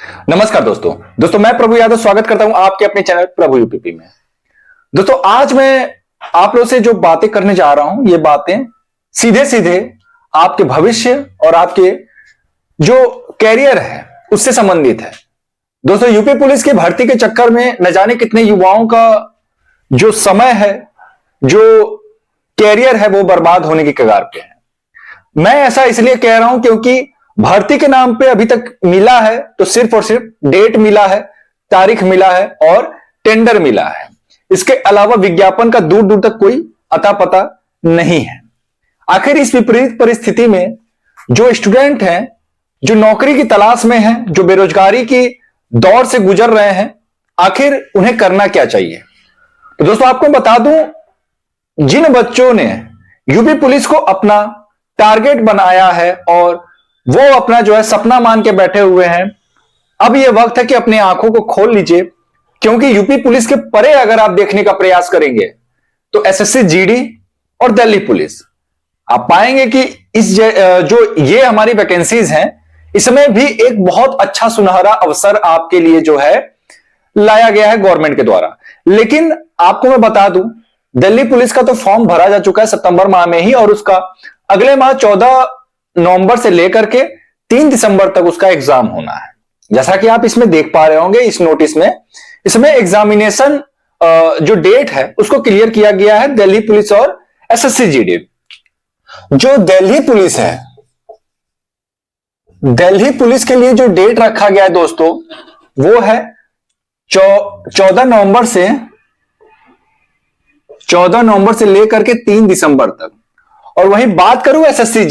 नमस्कार दोस्तों मैं प्रभु यादव स्वागत करता हूं आपके अपने चैनल प्रभु यूपीपी में। दोस्तों आज मैं आप लोग से जो बातें करने जा रहा हूं, ये बातें सीधे सीधे आपके भविष्य और आपके जो कैरियर है उससे संबंधित है। दोस्तों यूपी पुलिस की भर्ती के चक्कर में न जाने कितने युवाओं का जो समय है, जो कैरियर है, वो बर्बाद होने की कगार पे है। मैं ऐसा इसलिए कह रहा हूं क्योंकि भर्ती के नाम पे अभी तक मिला है तो सिर्फ और सिर्फ डेट मिला है, तारीख मिला है और टेंडर मिला है। इसके अलावा विज्ञापन का दूर दूर तक कोई अता पता नहीं है। आखिर इस विपरीत परिस्थिति में जो स्टूडेंट हैं, जो नौकरी की तलाश में हैं, जो बेरोजगारी की दौर से गुजर रहे हैं, आखिर उन्हें करना क्या चाहिए? तो दोस्तों आपको बता दूं, जिन बच्चों ने यूपी पुलिस को अपना टारगेट बनाया है और वो अपना जो है सपना मान के बैठे हुए हैं, अब ये वक्त है कि अपनी आंखों को खोल लीजिए। क्योंकि यूपी पुलिस के परे अगर आप देखने का प्रयास करेंगे तो एसएससी जीडी और दिल्ली पुलिस आप पाएंगे कि जो ये हमारी वैकेंसीज हैं, इसमें भी एक बहुत अच्छा सुनहरा अवसर आपके लिए जो है लाया गया है गवर्नमेंट के द्वारा। लेकिन आपको मैं बता दूं, दिल्ली पुलिस का तो फॉर्म भरा जा चुका है सितंबर माह में ही, और उसका अगले माह 14 नवंबर से लेकर के 3 दिसंबर तक उसका एग्जाम होना है। जैसा कि आप इसमें देख पा रहे होंगे इस नोटिस में, इसमें एग्जामिनेशन जो डेट है उसको क्लियर किया गया है दिल्ली पुलिस और एसएससी जीडी। जो दिल्ली पुलिस है, दिल्ली पुलिस के लिए जो डेट रखा गया है दोस्तों, वो है 14 नवंबर से लेकर के 3 दिसंबर तक। और वहीं बात करूं एसएससी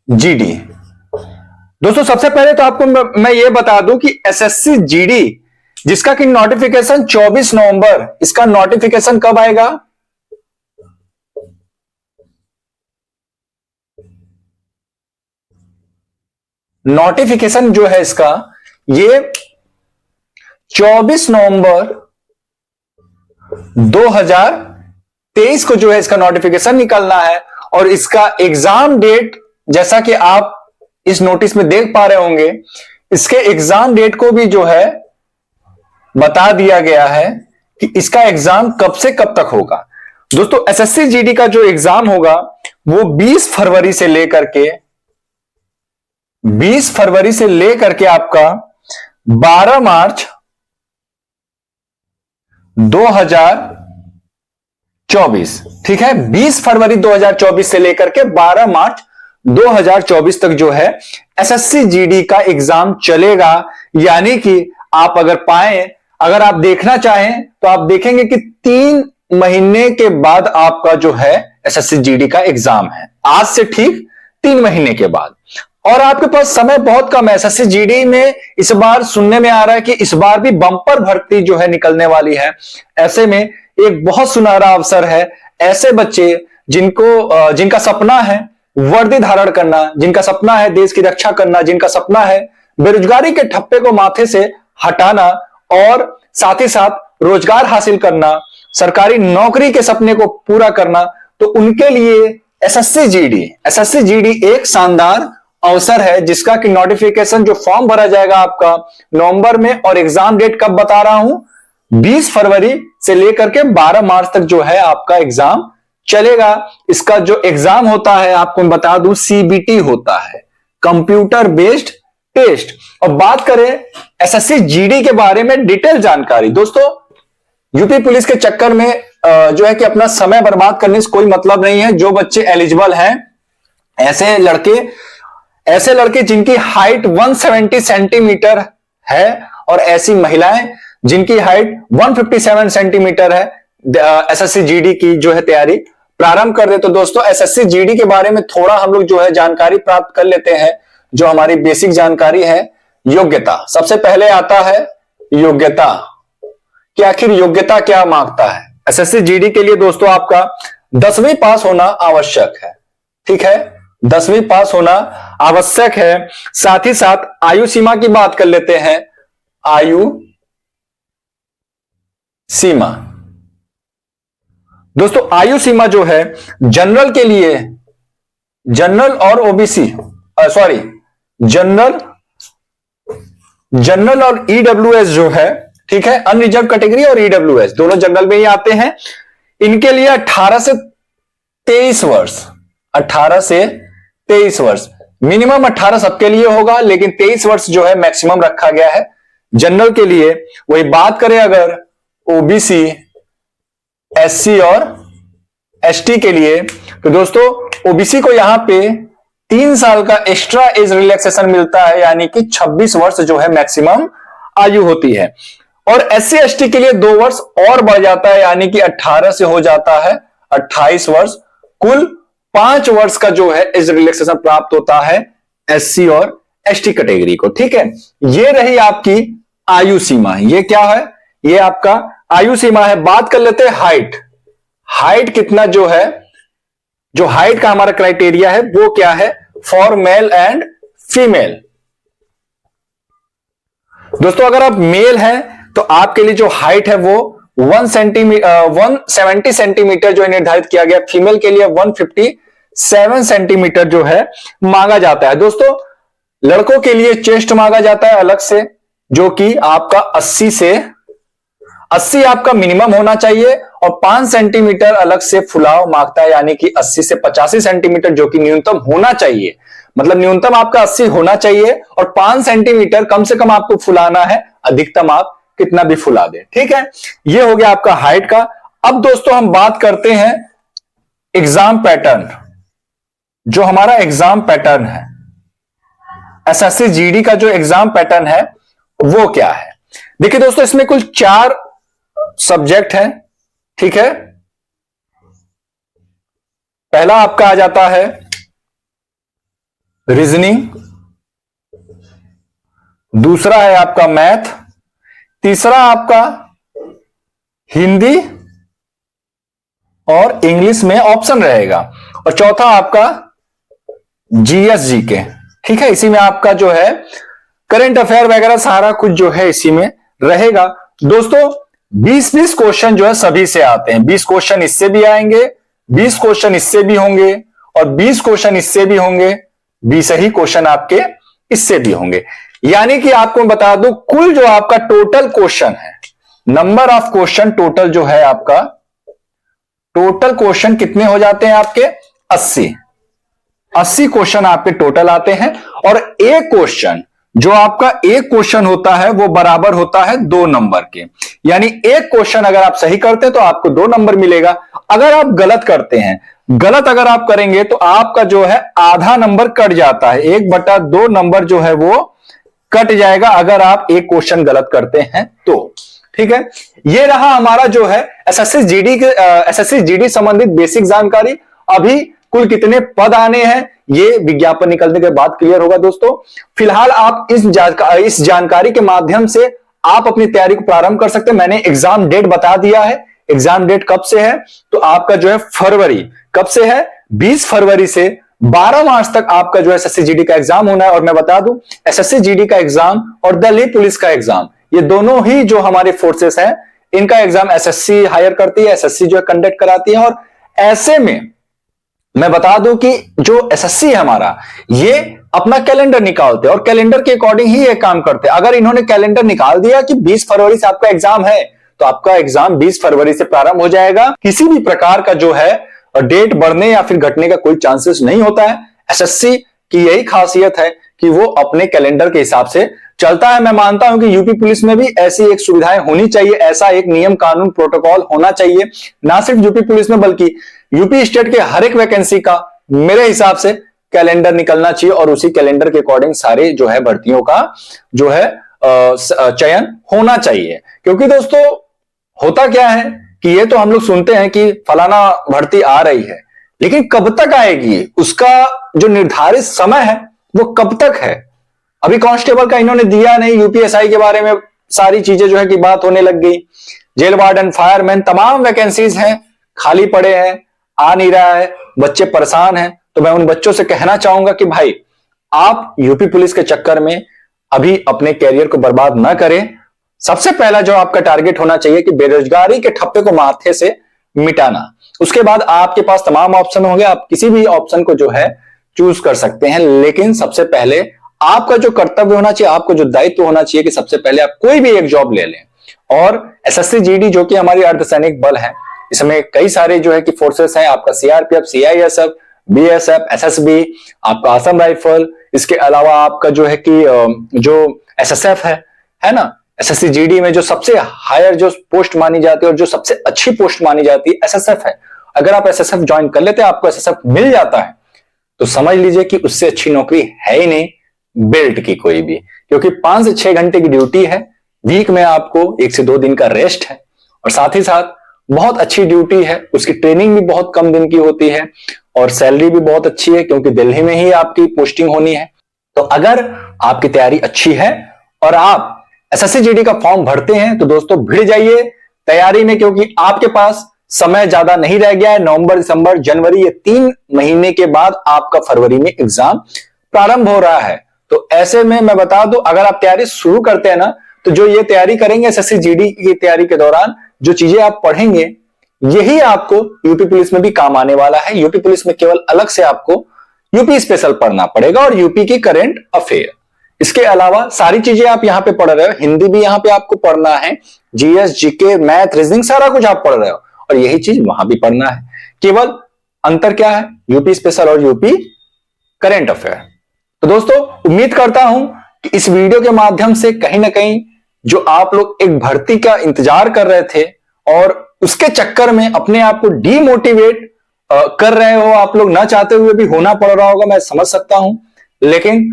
जीडी, दोस्तों सबसे पहले तो आपको मैं ये बता दूं कि एसएससी जीडी जिसका कि नोटिफिकेशन 24 नवंबर, इसका नोटिफिकेशन कब आएगा? नोटिफिकेशन जो है इसका, ये 24 नवंबर 2023 को जो है इसका नोटिफिकेशन निकलना है। और इसका एग्जाम डेट, जैसा कि आप इस नोटिस में देख पा रहे होंगे, इसके एग्जाम डेट को भी जो है बता दिया गया है कि इसका एग्जाम कब से कब तक होगा। दोस्तों एसएससी जीडी का जो एग्जाम होगा वो 20 फरवरी से लेकर के आपका 12 मार्च 2024, ठीक है, 20 फरवरी 2024 से लेकर के 12 मार्च 2024 तक जो है एसएससी जीडी का एग्जाम चलेगा। यानी कि आप अगर आप देखना चाहें तो आप देखेंगे कि 3 महीने के बाद आपका जो है एसएससी जीडी का एग्जाम है, आज से ठीक 3 महीने के बाद। और आपके पास समय बहुत कम है। एसएससी जीडी में इस बार सुनने में आ रहा है कि इस बार भी बंपर भर्ती जो है निकलने वाली है। ऐसे में एक बहुत सुनहरा अवसर है। ऐसे बच्चे जिनका सपना है वर्दी धारण करना, जिनका सपना है देश की रक्षा करना, जिनका सपना है बेरोजगारी के ठप्पे को माथे से हटाना और साथ ही साथ रोजगार हासिल करना, सरकारी नौकरी के सपने को पूरा करना, तो उनके लिए एसएससी जीडी एक शानदार अवसर है, जिसका कि नोटिफिकेशन जो फॉर्म भरा जाएगा आपका नवंबर में, और एग्जाम डेट कब बता रहा हूं, 20 फरवरी से लेकर के 12 मार्च तक जो है आपका एग्जाम चलेगा। इसका जो एग्जाम होता है आपको मैं बता दूं, सीबीटी होता है, कंप्यूटर बेस्ड टेस्ट। और बात करें एसएससी जीडी के बारे में डिटेल जानकारी, दोस्तों यूपी पुलिस के चक्कर में जो है कि अपना समय बर्बाद करने से कोई मतलब नहीं है। जो बच्चे एलिजिबल हैं, ऐसे लड़के जिनकी हाइट 170 सेंटीमीटर है और ऐसी महिलाएं जिनकी हाइट 157 सेंटीमीटर है, एसएससी जीडी की जो है तैयारी प्रारंभ कर दे। तो दोस्तों एसएससी जीडी के बारे में थोड़ा हम लोग जो है जानकारी प्राप्त कर लेते हैं। जो हमारी बेसिक जानकारी है, योग्यता सबसे पहले आता है। योग्यता कि आखिर योग्यता क्या मांगता है एसएससी जीडी के लिए? दोस्तों आपका 10वीं पास होना आवश्यक है, ठीक है, 10वीं पास होना आवश्यक है। साथ ही साथ आयु सीमा की बात कर लेते हैं। आयु सीमा, दोस्तों आयु सीमा जो है जनरल के लिए, जनरल और ओबीसी, जनरल जनरल और ईडब्ल्यूएस जो है, ठीक है, अनरिजर्व कैटेगरी और ईडब्ल्यूएस दोनों जनरल में ही आते हैं। इनके लिए 18 से 23 वर्ष, 18 से 23 वर्ष, मिनिमम 18 सबके लिए होगा, लेकिन 23 वर्ष जो है मैक्सिमम रखा गया है जनरल के लिए। वही बात करें अगर ओबीसी, एससी और एसटी के लिए, तो दोस्तों ओबीसी को यहां पे 3 साल का एक्स्ट्रा एज रिलैक्सेशन मिलता है, यानी कि 26 वर्ष जो है मैक्सिमम आयु होती है। और एससी एसटी के लिए 2 वर्ष और बढ़ जाता है, यानी कि 18 से हो जाता है 28 वर्ष। कुल 5 वर्ष का जो है एज रिलैक्सेशन प्राप्त होता है एससी और एसटी कैटेगरी को। ठीक है, ये रही आपकी आयु सीमा। ये क्या है? ये आपका आयु सीमा है। बात कर लेते हैं हाइट। हाइट कितना जो है, जो हाइट का हमारा क्राइटेरिया है वो क्या है फॉर मेल एंड फीमेल। दोस्तों अगर आप मेल हैं तो आपके लिए जो हाइट है वो 170 सेंटीमीटर जो निर्धारित किया गया। फीमेल के लिए 157 सेंटीमीटर जो है मांगा जाता है। दोस्तों लड़कों के लिए चेस्ट मांगा जाता है अलग से, जो कि आपका 80 आपका मिनिमम होना चाहिए, और 5 सेंटीमीटर अलग से फुलाव मांगता है, यानी कि 80 से 85 सेंटीमीटर जो कि न्यूनतम होना चाहिए। मतलब न्यूनतम आपका 80 होना चाहिए और 5 सेंटीमीटर कम से कम आपको फुलाना है, अधिकतम आप कितना भी फुला दे। ठीक है, ये हो गया आपका हाइट का। अब दोस्तों हम बात करते हैं एग्जाम पैटर्न। जो हमारा एग्जाम पैटर्न है, एसएससी जीडी का जो एग्जाम पैटर्न है वो क्या है? देखिए दोस्तों इसमें कुल 4 सब्जेक्ट है। ठीक है, पहला आपका आ जाता है रीजनिंग, दूसरा है आपका मैथ, तीसरा आपका हिंदी और इंग्लिश में ऑप्शन रहेगा, और चौथा आपका जीएस जीके। ठीक है, इसी में आपका जो है करंट अफेयर वगैरह सारा कुछ जो है इसी में रहेगा। दोस्तों 20-20 क्वेश्चन जो है सभी से आते हैं। 20 क्वेश्चन इससे भी आएंगे, 20 क्वेश्चन इससे भी होंगे, और 20 क्वेश्चन इससे भी होंगे, 20 ही क्वेश्चन आपके इससे भी होंगे। यानी कि आपको बता दूं कुल जो आपका टोटल क्वेश्चन है, नंबर ऑफ क्वेश्चन टोटल जो है आपका, टोटल क्वेश्चन कितने हो जाते हैं आपके 80 क्वेश्चन आपके टोटल आते हैं। और एक क्वेश्चन जो आपका एक क्वेश्चन होता है वो बराबर होता है 2 नंबर के। यानी एक क्वेश्चन अगर आप सही करते हैं तो आपको 2 नंबर मिलेगा। अगर आप गलत करते हैं, गलत अगर आप करेंगे तो आपका जो है आधा नंबर कट जाता है, 1/2 नंबर जो है वो कट जाएगा अगर आप एक क्वेश्चन गलत करते हैं तो। ठीक है, ये रहा हमारा जो है एसएससी जीडी संबंधित बेसिक जानकारी। अभी कुल कितने पद आने हैं ये विज्ञापन निकलने के बाद क्लियर होगा दोस्तों। फिलहाल आप इस जानकारी के माध्यम से आप अपनी तैयारी को प्रारंभ कर सकते हैं। मैंने एग्जाम डेट बता दिया है। एग्जाम डेट कब से है तो आपका जो है फरवरी, कब से है 20 फरवरी से 12 मार्च तक आपका जो है एसएससी जीडी का एग्जाम होना है। और मैं बता दूं एसएससी जीडी का एग्जाम और दिल्ली पुलिस का एग्जाम, ये दोनों ही जो हमारे फोर्सेस हैं इनका एग्जाम एसएससी हायर करती है, एसएससी जो है कंडक्ट कराती है। और ऐसे में मैं बता दूं कि जो एसएससी है हमारा, ये अपना कैलेंडर निकालते हैं और कैलेंडर के अकॉर्डिंग ही ये काम करते हैं। अगर इन्होंने कैलेंडर निकाल दिया कि 20 फरवरी से आपका एग्जाम है तो आपका एग्जाम 20 फरवरी से प्रारंभ हो जाएगा। किसी भी प्रकार का जो है डेट बढ़ने या फिर घटने का कोई चांसेस नहीं होता है। एसएससी की यही खासियत है कि वो अपने कैलेंडर के हिसाब से चलता है। मैं मानता हूं कि यूपी पुलिस में भी ऐसी एक सुविधाएं होनी चाहिए, ऐसा एक नियम कानून प्रोटोकॉल होना चाहिए। ना सिर्फ यूपी पुलिस में बल्कि यूपी स्टेट के हर एक वैकेंसी का मेरे हिसाब से कैलेंडर निकलना चाहिए और उसी कैलेंडर के अकॉर्डिंग सारे जो है भर्तियों का जो है चयन होना चाहिए। क्योंकि दोस्तों होता क्या है कि ये तो हम लोग सुनते हैं कि फलाना भर्ती आ रही है, लेकिन कब तक आएगी उसका जो निर्धारित समय है वो कब तक है। अभी कांस्टेबल का इन्होंने दिया नहीं, यूपीएसआई के बारे में सारी चीजें जो है कि बात होने लग गई। जेल वार्डन, फायरमैन, तमाम वैकेंसीज हैं, खाली पड़े हैं, आ नहीं रहा है, बच्चे परेशान हैं। तो मैं उन बच्चों से कहना चाहूंगा कि भाई आप यूपी पुलिस के चक्कर में अभी अपने कैरियर को बर्बाद ना करें। सबसे पहला जो आपका टारगेट होना चाहिए कि बेरोजगारी के ठप्पे को माथे से मिटाना। उसके बाद आपके पास तमाम ऑप्शन होंगे, आप किसी भी ऑप्शन को जो है चूज कर सकते हैं, लेकिन सबसे पहले आपका जो कर्तव्य होना चाहिए, आपको जो दायित्व होना चाहिए कि सबसे पहले आप कोई भी एक जॉब ले लें। और एसएससी जीडी जो कि हमारी अर्धसैनिक बल है, इसमें कई सारे जो है कि फोर्सेस हैं, आपका सीआरपीएफ, सीआईएसएफ, बीएसएफ, एसएसबी, आपका असम राइफल, इसके अलावा आपका जो है कि जो एसएसएफ है ना। एसएससी जीडी में जो सबसे हायर जो पोस्ट मानी जाती है और जो सबसे अच्छी पोस्ट मानी जाती है एसएसएफ है। अगर आप एसएसएफ ज्वाइन कर लेते हैं, आपको एसएसएफ मिल जाता है, तो समझ लीजिए कि उससे अच्छी नौकरी है ही नहीं बेल्ट की कोई भी, क्योंकि 5 से 6 घंटे की ड्यूटी है, वीक में आपको 1 से 2 दिन का रेस्ट है, और साथ ही साथ बहुत अच्छी ड्यूटी है। उसकी ट्रेनिंग भी बहुत कम दिन की होती है और सैलरी भी बहुत अच्छी है, क्योंकि दिल्ली में ही आपकी पोस्टिंग होनी है। तो अगर आपकी तैयारी अच्छी है और आप एसएससी जीडी का फॉर्म भरते हैं, तो दोस्तों भिड़ जाइए तैयारी में, क्योंकि आपके पास समय ज्यादा नहीं रह गया है। नवंबर, दिसंबर, जनवरी, ये 3 महीने के बाद आपका फरवरी में एग्जाम प्रारंभ हो रहा है। तो ऐसे में मैं बता दूं, अगर आप तैयारी शुरू करते हैं ना, तो जो ये तैयारी करेंगे एसएससी जीडी की तैयारी के दौरान, जो चीजें आप पढ़ेंगे, यही आपको यूपी पुलिस में भी काम आने वाला है। यूपी पुलिस में केवल अलग से आपको यूपी स्पेशल पढ़ना पड़ेगा और यूपी की करंट अफेयर। इसके अलावा सारी चीजें आप यहां पे पढ़ रहे हो, हिंदी भी यहां पे आपको पढ़ना है, जीएस, जीके, मैथ, रीजनिंग, सारा कुछ आप पढ़ रहे हो, और यही चीज वहां भी पढ़ना है। केवल अंतर क्या है, यूपी स्पेशल और यूपी करंट अफेयर। तो दोस्तों उम्मीद करता हूं कि इस वीडियो के माध्यम से कहीं ना कहीं जो आप लोग एक भर्ती का इंतजार कर रहे थे और उसके चक्कर में अपने आप को डीमोटिवेट कर रहे हो, आप लोग ना चाहते हुए भी होना पड़ रहा होगा, मैं समझ सकता हूं, लेकिन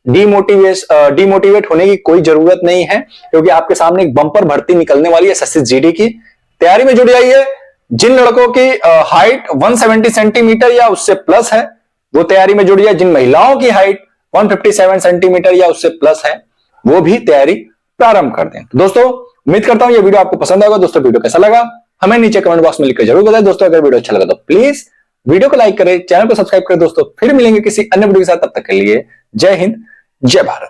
डीमोटिवेट होने की कोई जरूरत नहीं है, क्योंकि आपके सामने एक बम्पर भर्ती निकलने वाली है एसएससी जीडी की। तैयारी में जुड़ जाइए। जिन लड़कों की हाइट 170 सेंटीमीटर या उससे प्लस है, वो तैयारी में जुड़ जाए। जिन महिलाओं की हाइट 157 सेंटीमीटर या उससे प्लस है, वो भी तैयारी प्रारंभ कर दें। दोस्तों उम्मीद करता हूं ये वीडियो आपको पसंद आएगा। दोस्तों वीडियो कैसा लगा हमें नीचे कमेंट बॉक्स में लिखकर जरूर बताएं। दोस्तों अगर वीडियो अच्छा लगा तो प्लीज वीडियो को लाइक करें, चैनल को सब्सक्राइब करें। दोस्तों फिर मिलेंगे किसी अन्य वीडियो के साथ, तब तक के लिए जय हिंद, जय भारत।